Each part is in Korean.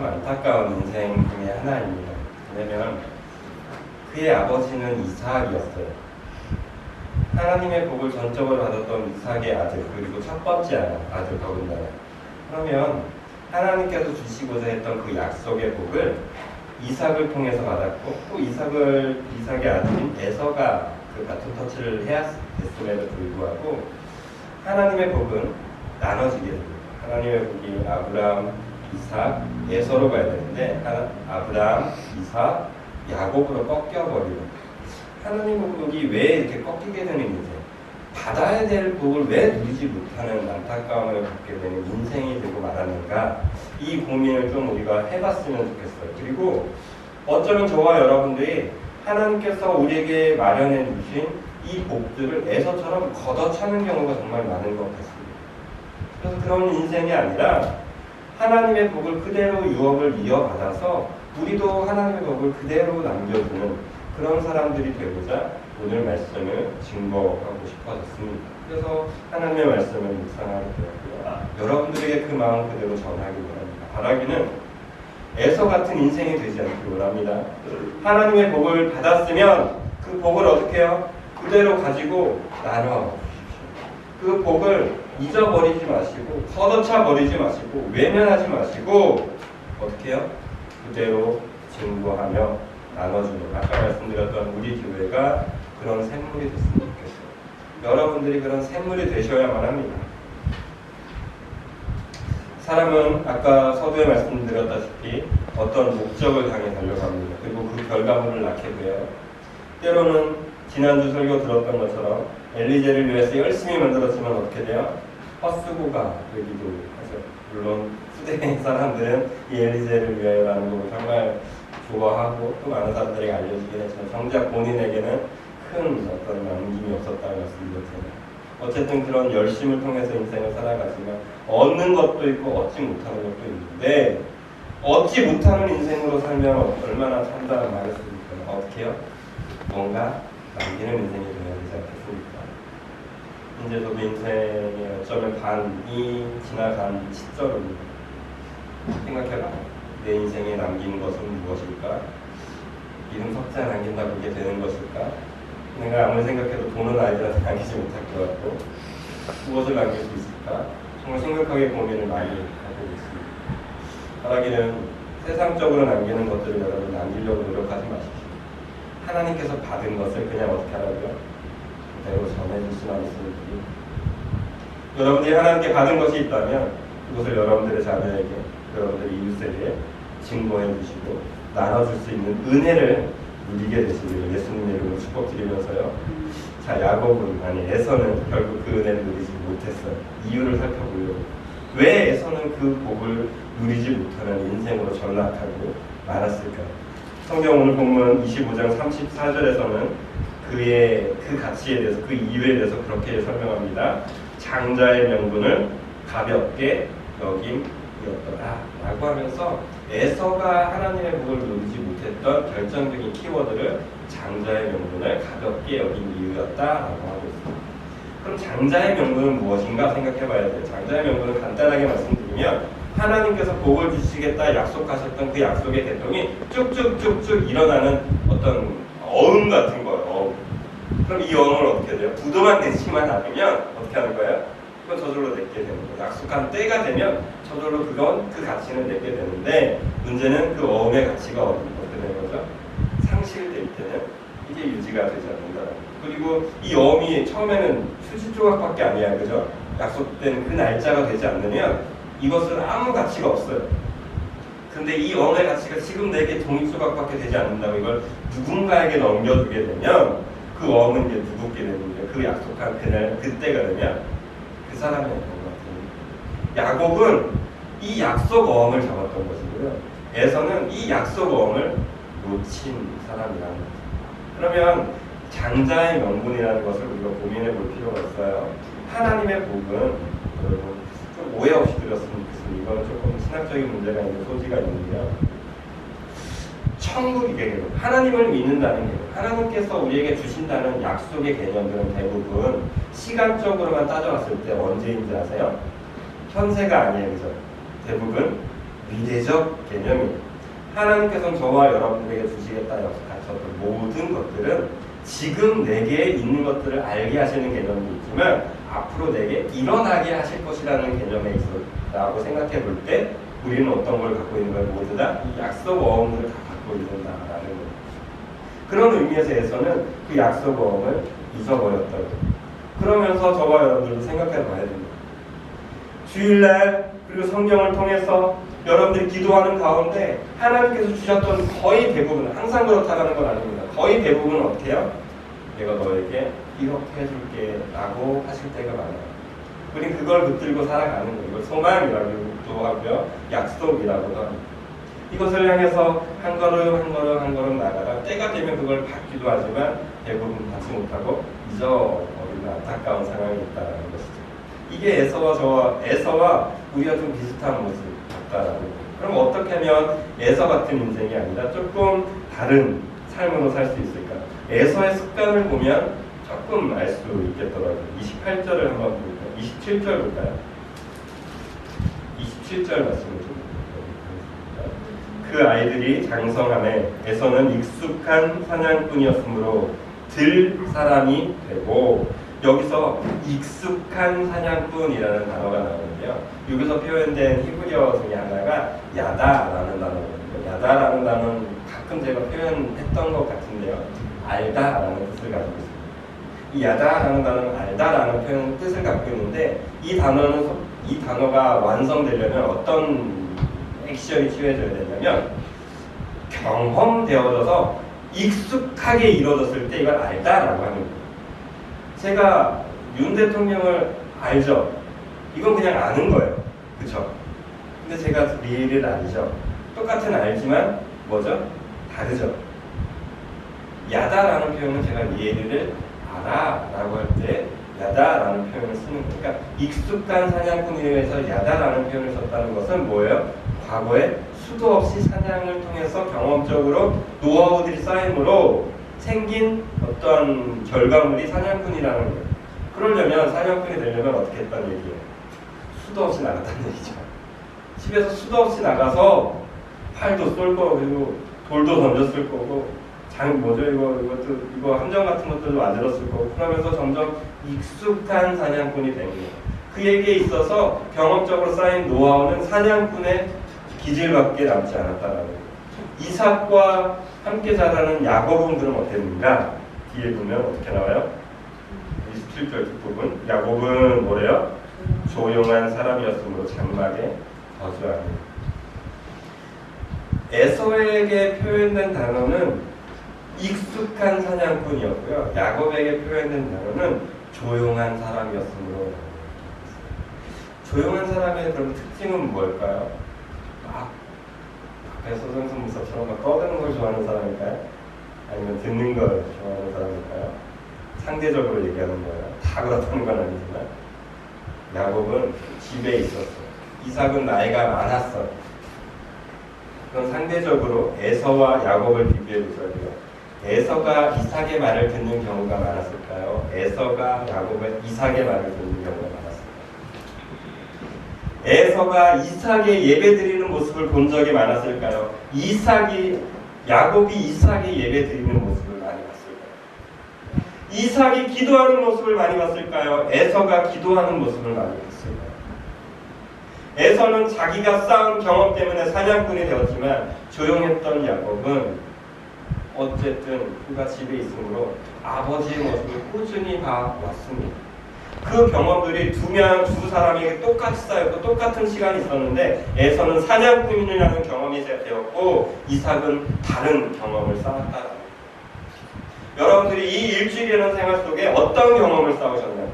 참 안타까운 인생 중에 하나입니다. 왜냐면 그의 아버지는 이삭이었어요. 하나님의 복을 전적으로 받았던 이삭의 아들, 그리고 첫 번째 아들 더군다나. 그러면 하나님께서 주시고자 했던 그 약속의 복을 이삭을 통해서 받았고, 또 이삭의 아들인 에서가 그 같은 터치를 해야 됐음에도 불구하고 하나님의 복은 나눠지게 됩니다. 하나님의 복이 아브라함, 이삭, 에서로 가야 되는데 아브라함, 이삭, 야곱으로 꺾여버리고, 하나님의 복이 왜 이렇게 꺾이게 되는 인생, 받아야 될 복을 왜 누리지 못하는 안타까움을 갖게 되는 인생이 되고 말았는가, 이 고민을 좀 우리가 해봤으면 좋겠어요. 그리고 어쩌면 저와 여러분들이 하나님께서 우리에게 마련해 주신 이 복들을 에서처럼 걷어차는 경우가 정말 많은 것 같습니다. 그래서 그런 인생이 아니라 하나님의 복을 그대로 유업을 이어받아서 우리도 하나님의 복을 그대로 남겨주는 그런 사람들이 되고자 오늘 말씀을 증거하고 싶어졌습니다. 그래서 하나님의 말씀을 묵상하게 되었고요. 여러분들에게 그 마음 그대로 전하기 바랍니다. 바라기는 에서 같은 인생이 되지 않기를 원합니다. 하나님의 복을 받았으면 그 복을 어떻게 해요? 그대로 가지고 나눠 주십시오. 그 복을 잊어버리지 마시고, 걷어차 버리지 마시고, 외면하지 마시고, 어떻게 해요? 그대로 증거하며 나눠주는, 아까 말씀드렸던 우리 교회가 그런 샘물이 됐으면 좋겠어요. 여러분들이 그런 샘물이 되셔야만 합니다. 사람은 아까 서두에 말씀드렸다시피 어떤 목적을 향해 달려갑니다. 그리고 그 결과물을 낳게 돼요. 때로는 지난주 설교 들었던 것처럼 엘리제를 위해서 열심히 만들었지만 어떻게 돼요? 헛수고가 되기도 하죠. 물론 후대 사람들은 이 엘리제를 위하여라는 걸 정말 좋아하고 또 많은 사람들에게 알려지긴 했지만 정작 본인에게는 큰 어떤 남김이 없었다는 말씀드렸잖아요. 어쨌든 그런 열심을 통해서 인생을 살아가지만 얻는 것도 있고 얻지 못하는 것도 있는데, 얻지 못하는 인생으로 살면 얼마나 참담한 말이었습니까? 어떻게 해요? 뭔가 남기는 인생이 되어야 되지 않겠습니까? 이제 저도 인생의 어쩌면 반이 지나간 시절입니다. 생각해봐. 내 인생에 남긴 것은 무엇일까? 이름 석자 남긴다고 이게 되는 것일까? 내가 아무리 생각해도 돈은 아이들한테 남기지 못할 것 같고, 무엇을 남길 수 있을까? 정말 심각하게 고민을 많이 하고 있습니다. 바라기는 세상적으로 남기는 것들을 여러분 남기려고 노력하지 마십시오. 하나님께서 받은 것을 그냥 어떻게 하라고요? 그대로 전해줄 수만 있으면 돼요. 여러분들이 하나님께 받은 것이 있다면 그것을 여러분들의 자녀에게, 여러분들의 이웃에게 증거해 주시고 나눠줄 수 있는 은혜를 누리게 되시기를 예수님의 이름으로 축복드리면서요. 자, 야곱은, 아니 에서는 결국 그 은혜를 누리지 못했어요. 이유를 살펴보려고. 왜 에서는 그 복을 누리지 못하는 인생으로 전락하고 말았을까요? 성경 오늘 본문 25장 34절에서는 그의 그 가치에 대해서, 그 이유에 대해서 그렇게 설명합니다. 장자의 명분을 가볍게 여김이었더라 라고 하면서 에서가 하나님의 복을 누리지 못했던 결정적인 키워드를 장자의 명분을 가볍게 여긴 이유였다라고 하고 있습니다. 그럼 장자의 명분은 무엇인가 생각해 봐야 돼요. 장자의 명분은 간단하게 말씀드리면 하나님께서 복을 주시겠다 약속하셨던 그 약속의 대통이 쭉쭉쭉쭉 일어나는 어떤 어음 같은 거예요. 어음. 그럼 이 어음을 어떻게 돼요? 부도만 내지만 않으면 어떻게 하는 거예요? 그건 저절로 내게 되는 거예요. 약속한 때가 되면 저절로 그건 그 가치는 내게 되는데, 문제는 그 어음의 가치가 어떻게 되는 거죠? 상실될 때는 이게 유지가 되지 않는다는 거예요. 그리고 이 어음이 처음에는 수십 조각밖에 아니야, 그죠? 약속된 그 날짜가 되지 않으면 이것은 아무 가치가 없어요. 근데 이 어음의 가치가 지금 내게 종이조각밖에 되지 않는다고 이걸 누군가에게 넘겨주게 되면 그 어음은 이제 누구게 되는 거예요. 그 약속한 그날, 그때가 되면 그 사람이 없는 것 같아요. 야곱은 이 약속 어음을 잡았던 것이고요. 에서는 이 약속 어음을 놓친 사람이라는 거죠. 그러면 장자의 명분이라는 것을 우리가 고민해 볼 필요가 있어요. 하나님의 복은 여러분 좀 오해 없이 들었으면 좋겠습니다. 이거는 조금 신학적인 문제가 있는 소지가 있는데요. 천국의 개념, 하나님을 믿는다는 개념, 하나님께서 우리에게 주신다는 약속의 개념들은 대부분 시간적으로만 따져봤을 때 언제인지 아세요? 현세가 아니에요. 그죠? 대부분 미래적 개념이에요. 하나님께서는 저와 여러분에게 주시겠다 약속하셨던 모든 것들은 지금 내게 있는 것들을 알게 하시는 개념도 있지만 앞으로 내게 일어나게 하실 것이라는 개념에 있어라고 생각해 볼 때 우리는 어떤 걸 갖고 있는 걸 모두 다 이 약속 어음을 다 갖고 있는다라는 거예요. 그런 의미에서는 그 약속 어음을 잊어버렸다고. 그러면서 저와 여러분들도 생각해 봐야 됩니다. 주일날 그리고 성경을 통해서 여러분들이 기도하는 가운데 하나님께서 주셨던 거의 대부분, 항상 그렇다는 건 아닙니다. 거의 대부분은 어떻게 해요? 내가 너에게 이렇게 해줄게 라고 하실 때가 많아요. 우린 그걸 붙들고 살아가는 거예요. 이걸 소망이라고도 하고요. 약속이라고도 합니다. 이것을 향해서 한 걸음 한 걸음 한 걸음 나가다 때가 되면 그걸 받기도 하지만 대부분 받지 못하고 잊어버리는 안타까운 상황이 있다는 것이죠. 이게 에서와 우리가 좀 비슷한 모습 같다라는 거예요. 그럼 어떻게 하면 에서 같은 인생이 아니라 조금 다른 삶으로 살 수 있을까? 에서의 습관을 보면 조금 알 수 있겠더라고요. 28절을 한번 볼까요? 27절 볼까요? 27절 말씀을 좀 그 아이들이 장성함에 에서는 익숙한 사냥꾼이었으므로 들 사람이 되고, 여기서 익숙한 사냥꾼이라는 단어가 나오는데요. 여기서 표현된 히브리어 중에 하나가 야다라는 단어거든요. 야다라는 단어는 가끔 제가 표현했던 것 같은데요. 알다라는 뜻을 가지고 있습니다. 이 야다라는 단어는 알다라는 표현 뜻을 갖고 있는데 이 단어가 완성되려면 어떤 액션이 취해져야 되냐면 경험되어져서 익숙하게 이루어졌을 때 이걸 알다라고 하는 거예요. 제가 윤 대통령을 알죠? 이건 그냥 아는 거예요. 그쵸? 근데 제가 리를 알죠? 똑같은 알지만 뭐죠? 다르죠? 야다라는 표현은 제가 리를 알아라고 할 때 야다라는 표현을 쓰는 거니까 익숙한 사냥꾼이라서 야다라는 표현을 썼다는 것은 뭐예요? 과거에 수도 없이 사냥을 통해서 경험적으로 노하우들이 쌓임으로 생긴 어떤 결과물이 사냥꾼이라는 거예요. 그러려면 사냥꾼이 되려면 어떻게 했다는 얘기예요? 수도 없이 나갔다는 얘기죠. 집에서 수도 없이 나가서 팔도 쏠 거고 그리고 돌도 던졌을 거고 이거 함정 같은 것들도 만들었을 거고 그러면서 점점 익숙한 사냥꾼이 된 거예요. 그에게 있어서 경험적으로 쌓인 노하우는 사냥꾼의 기질밖에 남지 않았다라는 거예요. 이삭과 함께 자라는 야곱은 그럼 어땠는가? 뒤에 보면 어떻게 나와요? 27절 뒷부분. 야곱은 뭐래요? 조용한 사람이었으므로 장막에 거주하니. 에서에게 표현된 단어는 익숙한 사냥꾼이었고요. 야곱에게 표현된 단어는 조용한 사람이었으므로. 조용한 사람의 그런 특징은 뭘까요? 막 배소생선무사처럼 막 떠드는 걸 좋아하는 사람일까요? 아니면 듣는 걸 좋아하는 사람일까요? 상대적으로 얘기하는 거예요. 다 그렇다는 건 아니지만 야곱은 집에 있었어요. 이삭은 나이가 많았어요. 그럼 상대적으로 에서와 야곱을 비교해 보자고요. 에서가 이삭의 말을 듣는 경우가 많았을까요? 에서가 이삭의 말을 듣는 경우가 많았을까요? 에서가 이삭의 예배드리는 모습을 본 적이 많았을까요? 야곱이 이삭의 예배드리는 모습을 많이 봤을까요? 이삭이 기도하는 모습을 많이 봤을까요? 에서가 기도하는 모습을 많이 봤을까요? 에서는 자기가 쌓은 경험 때문에 사냥꾼이 되었지만 조용했던 야곱은 어쨌든 그가 집에 있으므로 아버지의 모습을 꾸준히 봐왔습니다. 그 경험들이 두 사람에게 똑같이 쌓였고 똑같은 시간이 있었는데 에서는 사냥꾼이라는 경험이 되었고 이삭은 다른 경험을 쌓았다라는 거예요. 여러분들이 이 일주일이라는 생활 속에 어떤 경험을 쌓으셨나요?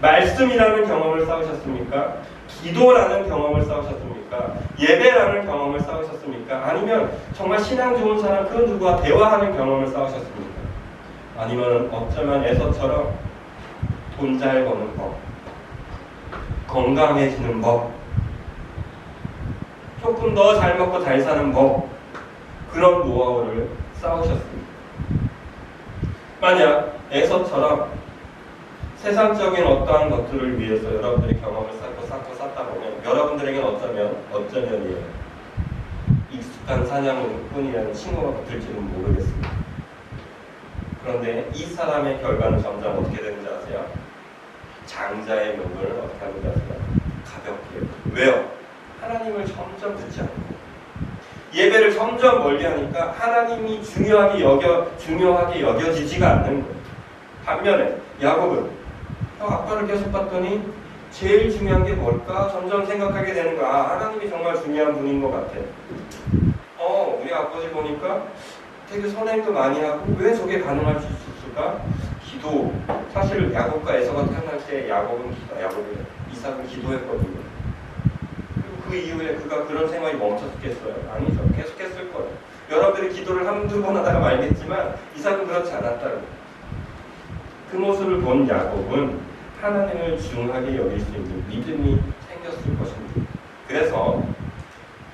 말씀이라는 경험을 쌓으셨습니까? 기도라는 경험을 쌓으셨습니까? 예배라는 경험을 쌓으셨습니까? 아니면 정말 신앙 좋은 사람 그 누구와 대화하는 경험을 쌓으셨습니까? 아니면 어쩌면 에서처럼 돈 잘 버는 법, 건강해지는 법, 조금 더 잘 먹고 잘 사는 법, 그런 노하우를 쌓으셨습니다. 만약 에서처럼 세상적인 어떠한 것들을 위해서 여러분들이 경험을 쌓다 보면 여러분들에게는 어쩌면 익숙한 사냥꾼이라는 칭호가 붙을지는 모르겠습니다. 그런데 이 사람의 결과는 점점 어떻게 되는지 아세요? 장자의 명분을 어떻게 하는지 아세요? 가볍게. 왜요? 하나님을 점점 듣지 않고 예배를 점점 멀리하니까 하나님이 중요하게 여겨지지가 않는 거예요. 반면에 야곱은 아빠를 계속 봤더니 제일 중요한 게 뭘까? 점점 생각하게 되는 거야. 아, 하나님이 정말 중요한 분인 것 같아. 우리 아버지 보니까 되게 선행도 많이 하고 왜 저게 가능할 수 있을까? 기도. 사실 야곱과 에서가 태어날 때 이삭은 기도했거든요. 그리고 그 이후에 그가 그런 생활이 멈췄겠어요? 아니죠. 계속했을 거예요. 여러분들이 기도를 한두 번 하다가 말겠지만 이삭은 그렇지 않았다고. 그 모습을 본 야곱은 하나님을 중하게 여길 수 있는 믿음이 생겼을 것입니다. 그래서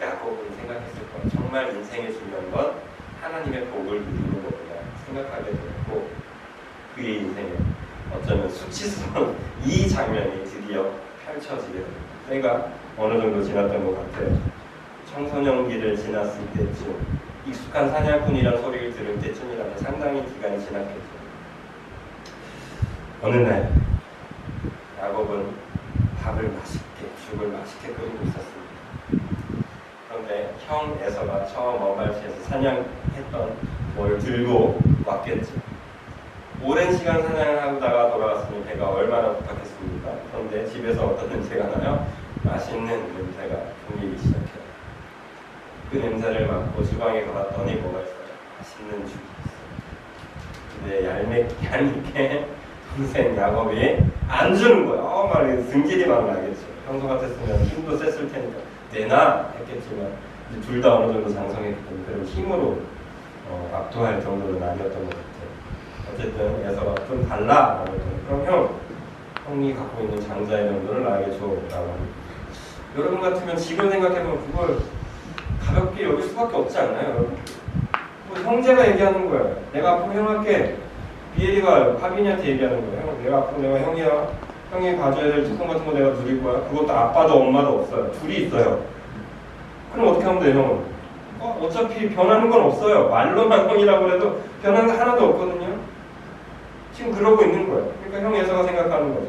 야곱은 생각했을 거예요. 정말 인생에 중요한 건 하나님의 복을 누리는 거구나 생각하게 되었고 그의 인생에 어쩌면 수치스러운 이 장면이 드디어 펼쳐지게 됩니다. 때가 어느 정도 지났던 것 같아요. 청소년기를 지났을 때쯤 익숙한 사냥꾼이라는 소리를 들을 때쯤이라면 상당히 기간이 지났겠죠. 어느 날 야곱은 죽을 맛있게 끓이고 있었습니다. 그런데 형 에서가 처음 어발시에서 사냥했던 뭘 들고 왔겠지. 오랜 시간 사냥을 하다가 돌아왔으니 배가 얼마나 고팠겠습니까? 그런데 집에서 어떤 냄새가 나요? 맛있는 냄새가 풍기기 시작해요. 그 냄새를 맡고 주방에 가봤더니 뭐가 있어요? 맛있는 죽이 있어요. 근데 얄밉게 동생 야곱이 안 주는 거야. 말이 등질이 막 나겠죠. 평소 같았으면 힘도 셌을 테니까 내놔 했겠지만 둘 다 어느 정도 장성했기 때문에 그럼 힘으로 압도할 정도는 아니었던 것 같아요. 어쨌든 에서가 좀 달라. 그럼 형이 갖고 있는 장자의 명분을 나에게 줘 라고 합니다. 여러분 같으면 지금 생각해보면 그걸 가볍게 여길 수밖에 없지 않나요? 여러분? 뭐 형제가 얘기하는 거예요. 내가 앞으로 형 할게. 비엘이가 하빈이한테 얘기하는 거예요. 내가 앞으로 내가 형이야. 형이 가져야 될 특권 같은 거 내가 누릴 거야. 그것도 아빠도 엄마도 없어요. 둘이 있어요. 그럼 어떻게 하면 돼요, 형은? 어차피 변하는 건 없어요. 말로만 형이라고 해도 변하는 거 하나도 없거든요. 지금 그러고 있는 거예요. 그러니까 형 예서가 생각하는 거죠.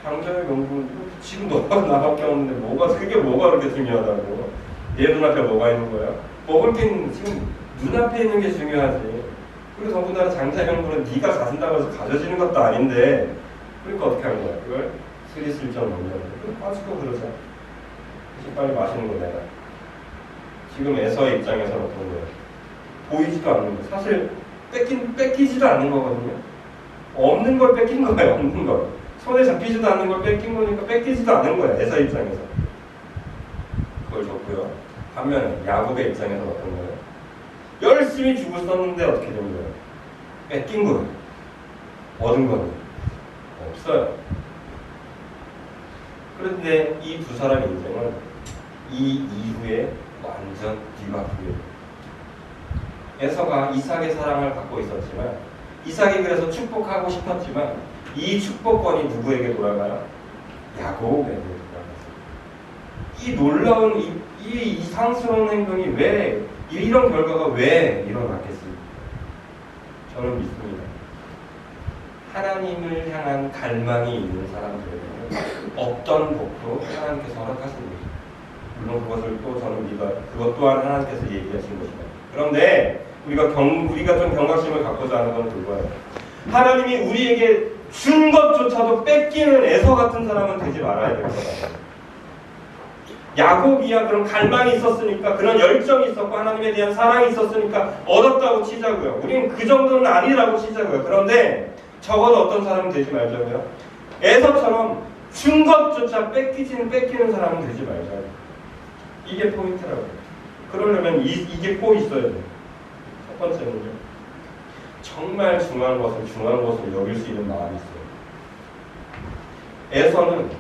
장자의 명분, 지금 너가 나밖에 없는데 그게 뭐가 그렇게 중요하다고. 얘 눈앞에 뭐가 있는 거야? 먹을 게 지금 눈앞에 있는 게 중요하지. 그리고 더군다나 장자의 명분은 네가 가진다고 해서 가져지는 것도 아닌데 그러니까 어떻게 하는 거야? 그걸 스리슬쩍 넘겨서 빠지고 그러자. 빨리 마시는 거 내가. 지금 에서의 입장에서는 어떤 거예요? 보이지도 않는 거. 사실 뺏기지도 않는 거거든요. 없는 걸 뺏긴 거예요. 없는 걸. 손에 잡히지도 않는 걸 뺏긴 거니까 뺏기지도 않는 거예요. 에서 입장에서. 그걸 줬고요. 반면에 야곱의 입장에서는 어떤 거예요? 열심히 주고 썼는데 어떻게 된 거예요? 뺏긴 거예요. 얻은 거는 없어요. 그런데 이 두 사람의 인생은 이 이후에 완전 뒤바뀌어요. 에서가 이삭의 사랑을 받고 있었지만 이삭이 그래서 축복하고 싶었지만 이 축복권이 누구에게 돌아가요? 야곱에게 돌아갔어요. 이 놀라운 이 이상스러운 행동이 왜 이런 결과가 왜 일어났겠습니까? 저는 믿습니다. 하나님을 향한 갈망이 있는 사람들에게는 없던 복도 하나님께서 허락하십니다. 물론 그것을 또 저는 믿어요. 그것 또한 하나님께서 얘기하신 것이다. 그런데 우리가 좀 경각심을 갖고자 하는 건 그거예요. 하나님이 우리에게 준 것조차도 뺏기는 에서 같은 사람은 되지 말아야 될 거다. 야곱이야 그런 갈망이 있었으니까 그런 열정이 있었고 하나님에 대한 사랑이 있었으니까 얻었다고 치자고요. 우리는 그 정도는 아니라고 치자고요. 그런데 적어도 어떤 사람은 되지 말자고요. 에서처럼 준 것조차 뺏기는 사람은 되지 말자고요. 이게 포인트라고요. 그러려면 이게 꼭 있어야 돼요. 첫 번째는요. 정말 중요한 것을 여길 수 있는 마음이 있어요. 에서는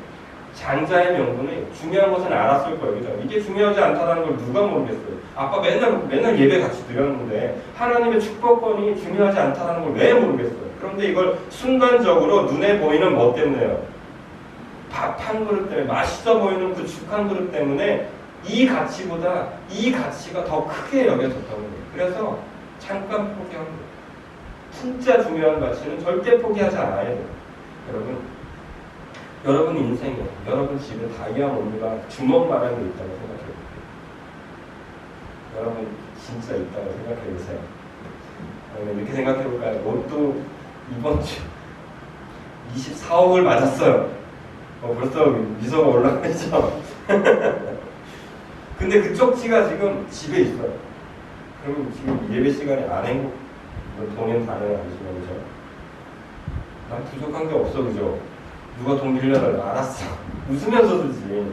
장자의 명분이 중요한 것은 알았을 거예요. 그죠? 이게 중요하지 않다는 걸 누가 모르겠어요. 아빠 맨날 예배 같이 드렸는데 하나님의 축복권이 중요하지 않다는 걸 왜 모르겠어요. 그런데 이걸 순간적으로 눈에 보이는 뭐 때문에요? 밥 한 그릇 때문에 맛있어 보이는 그 죽 한 그릇 때문에 이 가치보다 이 가치가 더 크게 여겨졌던 거예요. 그래서 잠깐 포기한 거예요. 진짜 중요한 가치는 절대 포기하지 않아야 돼요. 여러분 인생에, 여러분 집에 다이아몬드가 주먹만한 게 있다고 생각해요. 여러분 진짜 있다고 생각해 보세요. 이렇게 생각해 볼까요? 로또 이번 주 24억을 맞았어요. 벌써 미소가 올라가 있죠. 근데 그 쪽지가 지금 집에 있어요. 그럼 지금 예배 시간에 안 행복, 돈은 다른 아니지만, 그죠? 난 부족한 게 없어, 그죠? 누가 돈 빌려달라. 알았어. 웃으면서 주지.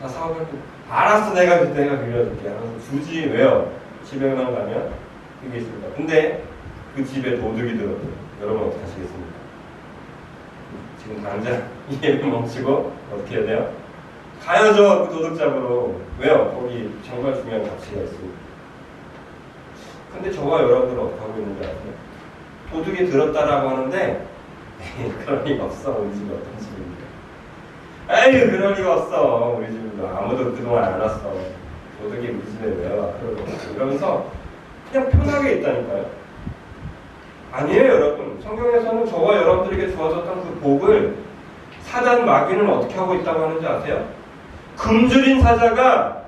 나 사업할 때, 알았어. 내가 빌려줄게. 하면서 주지. 왜요? 집에만 가면 그게 있습니다. 근데 그 집에 도둑이 들었대요. 여러분 어떻게 하시겠습니까? 지금 당장 예배 멈추고 어떻게 해야 돼요? 가야죠. 그 도둑 잡으러. 왜요? 거기 정말 중요한 가치가 있습니다. 근데 저와 여러분들은 어떻게 하고 있는지 아세요? 도둑이 들었다라고 하는데 그럴 리가 없어. 우리 집이 어떤 집인데. 에이 그럴 리가 없어. 우리 집도 아무도 그동안 안 왔어. 도둑이 우리 집에 왜 와? 이러면서 그냥 편하게 있다니까요. 아니에요 여러분. 성경에서는 저와 여러분들에게 주어졌던 그 복을 사단 마귀는 어떻게 하고 있다고 하는지 아세요? 굶주린 사자가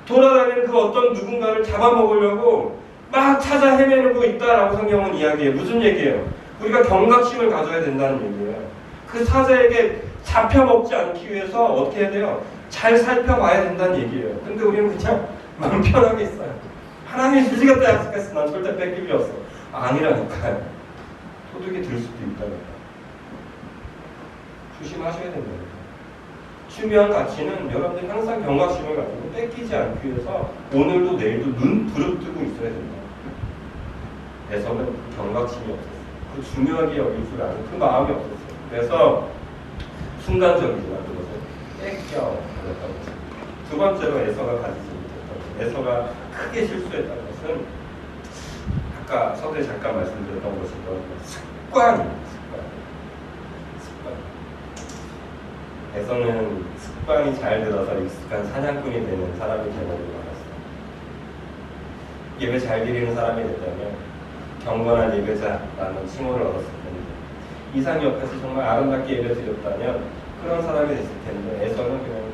돌아다니는 그 어떤 누군가를 잡아먹으려고 막 찾아 헤매고 있다라고 성경은 이야기해요. 무슨 얘기예요? 우리가 경각심을 가져야 된다는 얘기예요. 그 사자에게 잡혀먹지 않기 위해서 어떻게 해야 돼요? 잘 살펴봐야 된다는 얘기예요. 근데 우리는 그냥 마음 편하게 있어요. 하나님이 주시겠다 약속했어. 난 절대 뺏길 리 없어. 아니라니까요. 도둑이 들 수도 있다니까. 조심하셔야 된다니까. 중요한 가치는 여러분들이 항상 경각심을 가지고 뺏기지 않기 위해서 오늘도 내일도 눈 부릅뜨고 있어야 된다. 에서는 그 경각심이 없었어요. 그 중요하게 여길 줄 아는 그 마음이 없었어요. 그래서 순간적이지만 그것을 뺏겨버렸던 것입니다. 두 번째로 에서가 가지지 못했던 것, 에서가 크게 실수했던 것은 아까 서두에 잠깐 말씀드렸던 것이 습관입니다. 습관. 에서는 습관이 잘 들어서 익숙한 사냥꾼이 되는 사람이 되는 걸 알았어요. 예배 잘 드리는 사람이 됐다면 경건한 예배자라는 칭호를 얻었을 텐데, 이상 옆에서 정말 아름답게 예배 드렸다면 그런 사람이 됐을 텐데, 에서는 그냥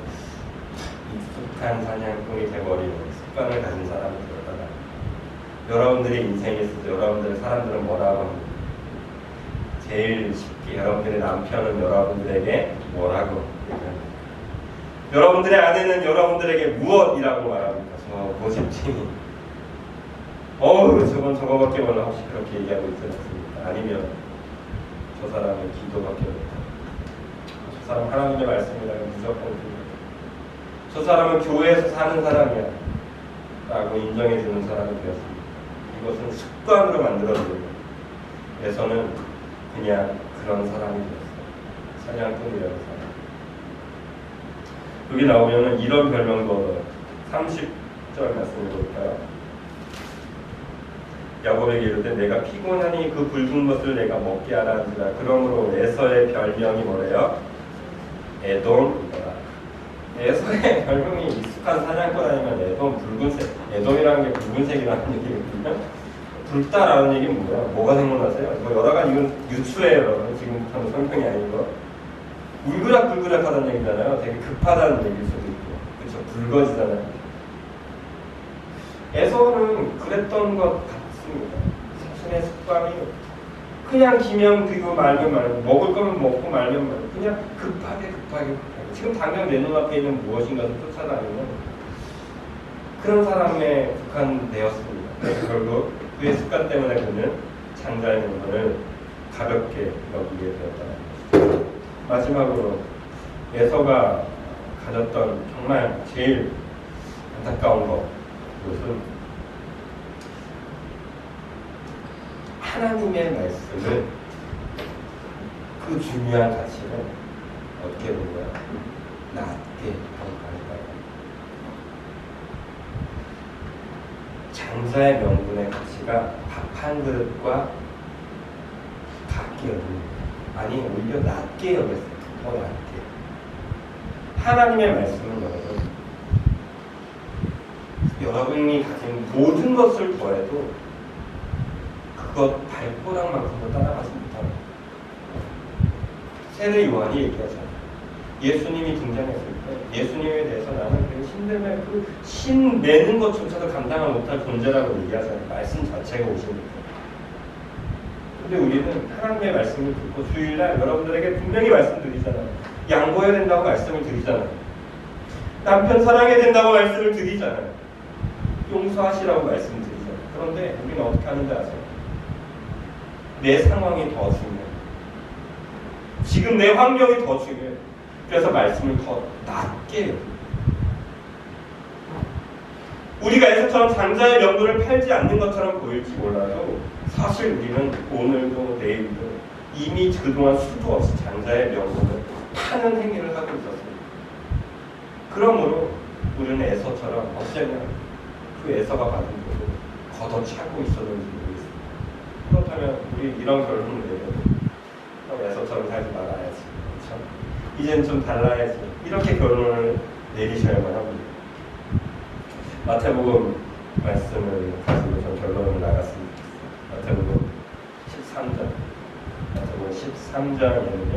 익숙한 사냥꾼이 돼버리는 습관을 가진 사람이 되었다가, 여러분들의 인생에 있어서 여러분들의 사람들은 뭐라고 합니까? 제일 쉽게 여러분들의 남편은 여러분들에게 뭐라고 얘기합니까? 여러분들의 아내는 여러분들에게 무엇이라고 말합니까? 저 고집쟁이. 저건 저거밖에 몰라. 혹시 그렇게 얘기하고 있지 않습니까? 아니면 저 사람은 기도밖에 못해. 저 사람 하나님의 말씀이라면 무조건 듣는다. 저 사람은 교회에서 사는 사람이야 라고 인정해주는 사람이 되었습니다. 이것은 습관으로 만들어진 거예요. 에서는 그냥 그런 사람이 되었어요. 사냥꾼이라는 사람. 여기 나오면은 이런 별명도 얻어요. 30절 말씀을 볼까요? 야곱에게 이르되 내가 피곤하니 그 굵은 것을 내가 먹게 하라 한지라. 그러므로 에서의 별명이 뭐래요? 에돔이더라. 에서의 별명이 익숙한 사냥꾼 아니면 에돔, 붉은색. 에돔이라는 게 붉은색이라는 얘기거든요. 붉다라는 얘기는 뭐야? 뭐가 생각나세요? 여러 가지 이건 유추해요. 여러분. 지금부터는 성경이 아니고 울그락불그락 하다는 얘기잖아요. 되게 급하다는 얘기일 수도 있고, 그렇죠? 붉어지잖아요. 에서는 그랬던 것 같습니다. 자신의 습관이 그냥 기면 그거 말면 말고, 먹을 거면 먹고 말면 말고, 그냥 급하게. 지금 당장 내 눈앞에 있는 무엇인가를 쫓아다니는 그런 사람에 국한되었습니다. 그래서 결국 그의 습관 때문에 그는 장자의 명분을 가볍게 여기게 되었다는 것이죠. 마지막으로 에서가 가졌던 정말 제일 안타까운 것, 그것은 하나님의 말씀을, 그 중요한 가치를 어떻게 본 거야? 낮게 평가한 거야. 장자의 명분의 가치가 밥 한 그릇과 같게 여깁니다. 아니 오히려 낮게 여겼어요. 더 낮게. 하나님의 말씀은 여러분 여러분이 가진 모든 것을 더해도 그것 발꼬락만큼도 따라가지 못합니다. 세례 요한이 얘기하잖아요. 예수님이 등장했을 때 예수님에 대해서 나는 그 신들면 그 신 내는 것조차도 감당을 못할 존재라고 얘기하잖아요. 말씀 자체가 오신 거예요. 근데 우리는 하나님의 말씀을 듣고 주일날 여러분들에게 분명히 말씀드리잖아요. 양보해야 된다고 말씀을 드리잖아요. 남편 사랑해야 된다고 말씀을 드리잖아요. 용서하시라고 말씀드리잖아요. 그런데 우리는 어떻게 하는지 아세요? 내 상황이 더 중요해요. 지금 내 환경이 더 중요해요. 그래서 말씀을 더 낮게 해요. 우리가 에서처럼 장자의 명분을 팔지 않는 것처럼 보일지 몰라도 사실 우리는 오늘도 내일도 이미 그동안 수도 없이 장자의 명분을 파는 행위를 하고 있었습니다. 그러므로 우리는 에서처럼 어쩌면 그 에서가 받은 것을 걷어차고 있었는지 모르겠습니다. 그렇다면 우리 이런 결론을 내려도 에서처럼 살지 말아야지. 그렇죠? 이제는 좀 달라야지. 이렇게 결론을 내리셔야만 합니다. 마태복음 말씀을 가지고 좀 결론을 나갔습니다. 마태복음 13장. 마태복음 13장에는요.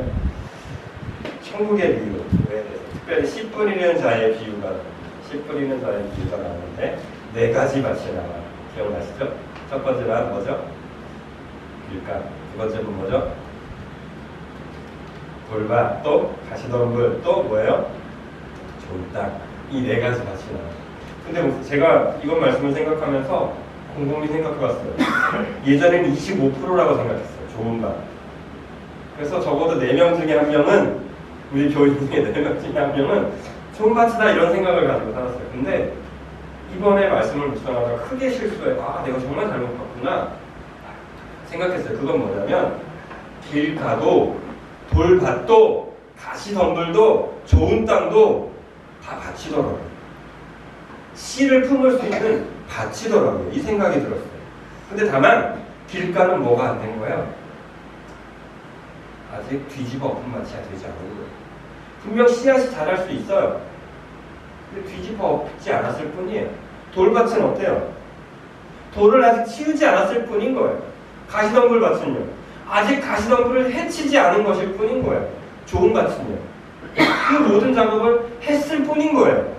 천국의 비유에 대해서 특별히 씨 뿌리는 자의 비유가 나오는데 네 가지 맛이 나와요. 기억나시죠? 첫 번째 맛 뭐죠? 밀가. 두 번째는 뭐죠? 돌밭, 또 가시덤불, 또 뭐예요? 좋은 땅. 이 네 가지 맛이 나와요. 근데 제가 이번 말씀을 생각하면서 곰곰이 생각해봤어요. 예전에는 25%라고 생각했어요. 좋은 밭. 그래서 적어도 4명 중에 1명은 우리 교인 중에 4명 중에 1명은 좋은 밭이다 이런 생각을 가지고 살았어요. 근데 이번에 말씀을 묵상하다가 크게 실수해요. 아, 내가 정말 잘못 봤구나 생각했어요. 그건 뭐냐면 길가도 돌밭도 가시덤불도 좋은 땅도 다 밭이더라고요. 씨를 품을 수 있는 밭이더라고요. 이 생각이 들었어요. 근데 다만 길가는 뭐가 안 된 거예요? 아직 뒤집어 엎은 밭이 되지 않은 거예요. 분명 씨앗이 자랄 수 있어요. 근데 뒤집어 엎지 않았을 뿐이에요. 돌밭은 어때요? 돌을 아직 치우지 않았을 뿐인 거예요. 가시덤불 밭은요. 아직 가시덤불을 해치지 않은 것일 뿐인 거예요. 좋은 밭은요. 그 모든 작업을 했을 뿐인 거예요.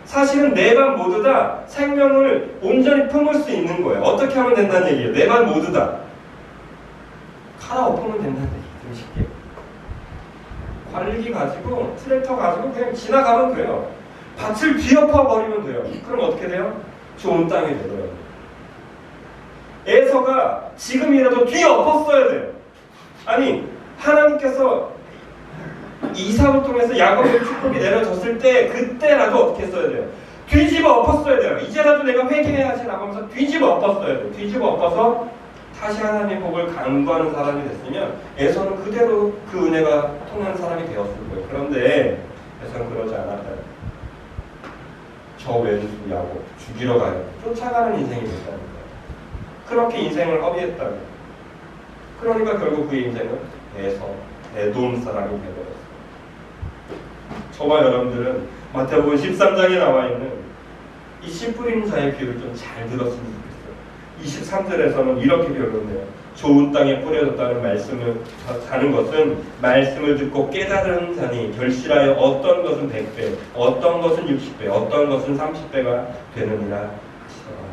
사실은 네 밭 모두 다 생명을 온전히 품을 수 있는 거예요. 어떻게 하면 된다는 얘기예요? 네 밭 모두 다 갈아엎으면 된다는 얘기예요. 좀 쉽게. 관리기 가지고 트랙터 가지고 그냥 지나가면 돼요. 밭을 뒤엎어 버리면 돼요. 그럼 어떻게 돼요? 좋은 땅이 되더라고요. 에서가 지금이라도 뒤엎었어야 돼요. 아니 하나님께서 이삭을 통해서 야곱의 축복이 내려졌을 때 그때라도 어떻게 했어야 돼요? 뒤집어 엎었어야 돼요. 이제라도 내가 회개해야지라고 하면서 뒤집어 엎었어야 돼요. 뒤집어 엎어서 다시 하나님의 복을 간구하는 사람이 됐으면 에서는 그대로 그 은혜가 통하는 사람이 되었을 거예요. 그런데 에서는 그러지 않았다. 저 왼수 야곱 죽이러 가요. 쫓아가는 인생이 됐다는 거예요. 그렇게 인생을 허비했다는 거예요. 그러니까 결국 그 인생은 에돔 사람이 되버렸어요. 저와 여러분들은 마태복음 13장에 나와 있는 이 씨 뿌리는 자의 비유를 좀 잘 들었으면 좋겠어요. 23절에서는 이렇게 표현해요. 좋은 땅에 뿌려졌다는 말씀을 자는 것은 말씀을 듣고 깨달은 자니 결실하여 어떤 것은 100배, 어떤 것은 60배, 어떤 것은 30배가 되느니라 하시더라.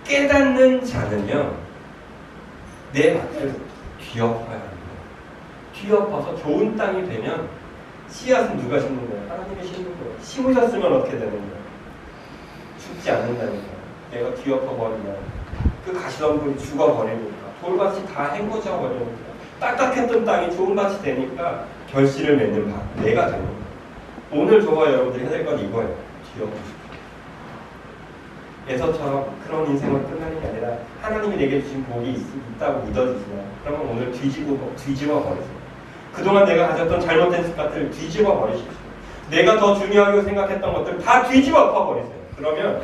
깨닫는 자는요, 내 밭을 뒤엎어야 합니다. 뒤엎어서 좋은 땅이 되면 씨앗은 누가 심는 거예요? 하나님이 심는 거예요. 심으셨으면 어떻게 되는 거예요? 죽지 않는다니까. 내가 뒤엎어 버리면 그 가시덤불이 죽어버리니까 돌밭이 다 헹궈져 버리니까 딱딱했던 땅이 좋은 밭이 되니까 결실을 맺는 밭, 내가 되는 거예요. 오늘 저와 여러분들이 해야 될 건 이거예요. 뒤엎으십시오. 에서처럼 그런 인생을 끝나는 게 아니라 하나님이 내게 주신 복이 있다고 믿어지시나요? 그러면 오늘 뒤집어 버리세요. 그동안 내가 가졌던 잘못된 습관들 뒤집어 버리십시오. 내가 더 중요하게 생각했던 것들 다 뒤집어 엎어 버리세요. 그러면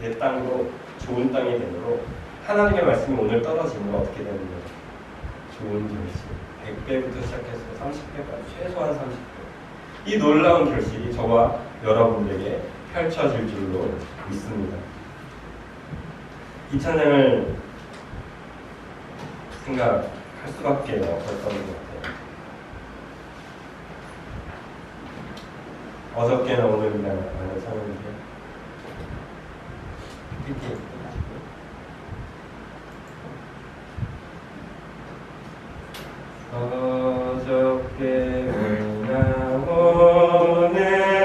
내 땅으로 좋은 땅이 되도록 하나님의 말씀이 오늘 떨어지면 어떻게 되는 거예요? 좋은 결실 100배부터 시작해서 30배까지 최소한 30배 이 놀라운 결실이 저와 여러분들에게 펼쳐질 줄로 믿습니다. 이 찬양을 생각할 수밖에 없었던 것 같아요. 어저께나 오늘이나 라는 찬양인데 어저께나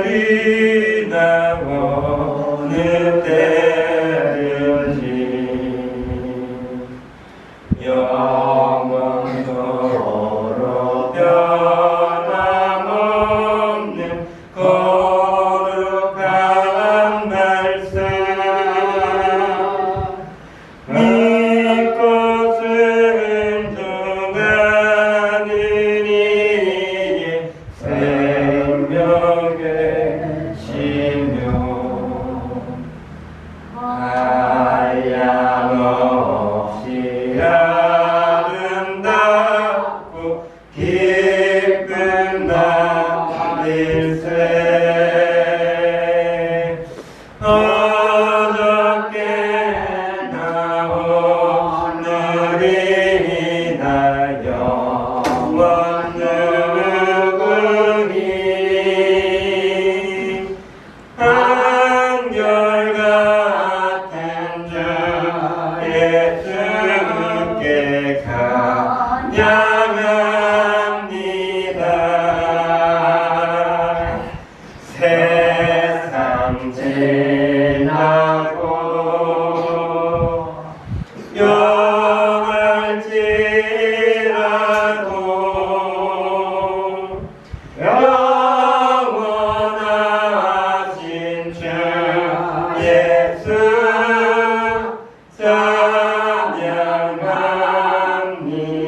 오늘이나 어느 때든지 영원토록 변함없는 거룩한 말씀 믿고 순종하는 이의 생명의 신료 하염없이 아름답고 기쁜 날일세 어저께나 오늘이나 영원 누구니 한결같은 주 예수께 찬양합니다. 세상 지나고 영할지라도 영원하신 주 예수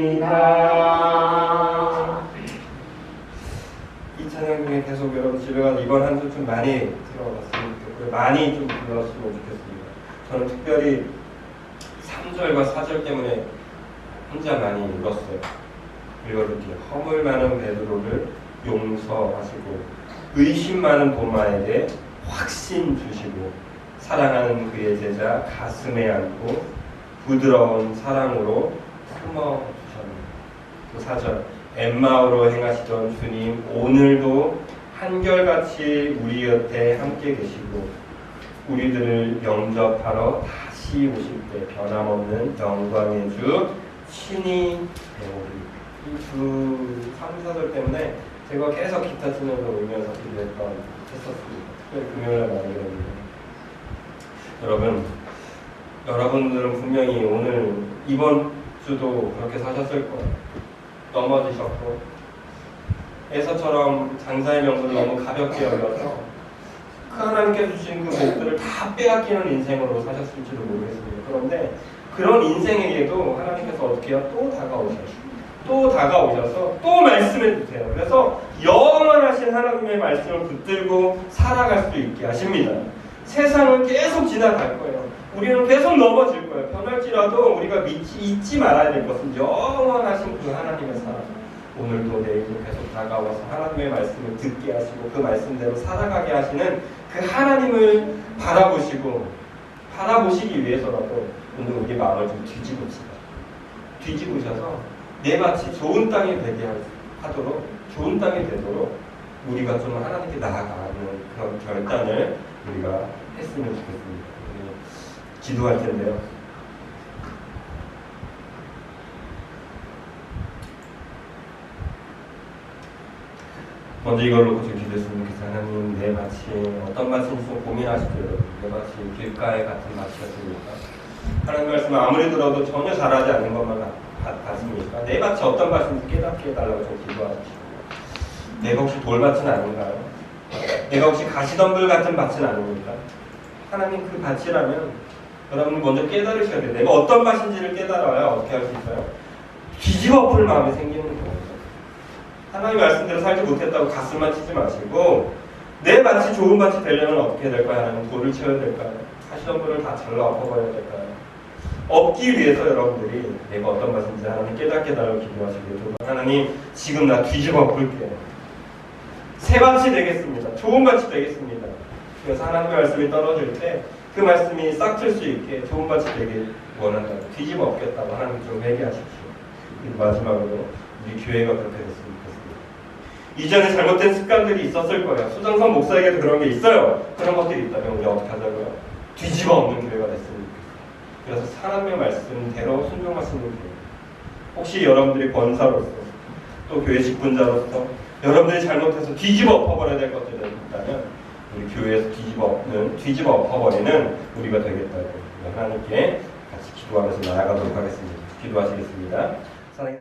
찬양합니다. 이 찬양 중에 계속 여러분 집에 가서 이번 한 주 좀 많이 들어봤으면 좋겠고요. 많이 좀 불렀으면 좋겠습니다. 저는 특별히 3절과 4절 때문에 혼자 많이 울었어요. 읽어줄게요. 허물 많은 베드로를 용서하시고 의심 많은 도마에게 확신 주시고 사랑하는 그의 제자 가슴에 안고 부드러운 사랑으로 품어 주셨습니다. 또 4절 엠마오로 행하시던 주님 오늘도 한결같이 우리 곁에 함께 계시고 우리들을 영접하러 다시 오실 때 변함없는 영광의 주 친히 배우리. 이 두 3, 4절 때문에 제가 계속 기타 치면서 울면서 했었습니다. 특별히 금요일날 많이 그랬는데 여러분들은 분명히 오늘 이번 주도 그렇게 사셨을 거예요. 넘어지셨고 에서처럼 장사의 명분을 너무 가볍게 여겨서 그 하나님께 주신 그 복들을 다 빼앗기는 인생으로 사셨을지도 모르겠습니다. 그런데 그런 인생에게도 하나님께서 어떻게 해요? 또 다가오셔서 또 말씀해 주세요. 그래서 영원하신 하나님의 말씀을 붙들고 살아갈 수 있게 하십니다. 세상은 계속 지나갈 거예요. 우리는 계속 넘어질 거예요. 변할지라도 우리가 잊지 말아야 될 것은 영원하신 그 하나님의 사랑. 오늘도 내일도 계속 다가와서 하나님의 말씀을 듣게 하시고 그 말씀대로 살아가게 하시는 그 하나님을 바라보시기 위해서라도 오늘 우리 마음을 좀 뒤집으셔서 내 밭이 좋은 땅이 되게 하도록 좋은 땅이 되도록 우리가 좀 하나님께 나아가는 그런 결단을 우리가 했으면 좋겠습니다. 기도할 텐데요. 먼저 이걸 놓고 좀 기도했으면 좋겠어요. 하나님, 내 밭이 어떤 밭인지 좀 고민하시죠. 내 밭이 길가에 같은 밭이었습니까? 하나님 말씀을 아무리 들어도 전혀 잘하지 않는 것만 같습니까? 내 밭이 어떤 밭인지 깨닫게 해달라고 좀 기도하십시오. 내가 혹시 돌밭은 아닌가요? 내가 혹시 가시덤불 같은 밭은 아닙니까? 하나님 그 밭이라면 여러분 먼저 깨달으셔야 돼요. 내가 어떤 밭인지를 깨달아야 어떻게 할 수 있어요? 뒤집어 풀 마음이 생기는 거예요. 하나님 말씀대로 살지 못했다고 가슴만 치지 마시고 내 밭이 좋은 밭이 되려면 어떻게 해야 될까요? 하나님 돌을 치워야 될까요? 가시덤불을 다 잘라 엎어버려야 될까요? 없기 위해서 여러분들이 내가 어떤 밭인지 하나님 깨닫게 달라고 기도하시고요. 하나님 지금 나 뒤집어 풀게요. 새 밭이 되겠습니다. 좋은 밭이 되겠습니다. 그래서 하나님의 말씀이 떨어질 때 그 말씀이 싹틀 수 있게 좋은 밭이 되길 원한다고, 뒤집어 엎겠다고 하나님 좀 회개하십시오. 마지막으로 우리 교회가 그렇게 됐으면 좋겠습니다. 이전에 잘못된 습관들이 있었을 거예요. 수정선 목사에게도 그런 게 있어요. 그런 것들이 있다면 우리 어떻게 하자고요? 뒤집어 엎는 교회가 됐으면 좋겠어요. 그래서 사람의 말씀대로 순종할 수 있는 교회. 혹시 여러분들이 권사로서 또 교회 직분자로서 여러분들이 잘못해서 뒤집어 엎어버려야 될 것들이 있다면 우리 교회에서 뒤집어 엎어버리는 우리가 되겠다고 하나님께 같이 기도하면서 나아가도록 하겠습니다. 기도하시겠습니다.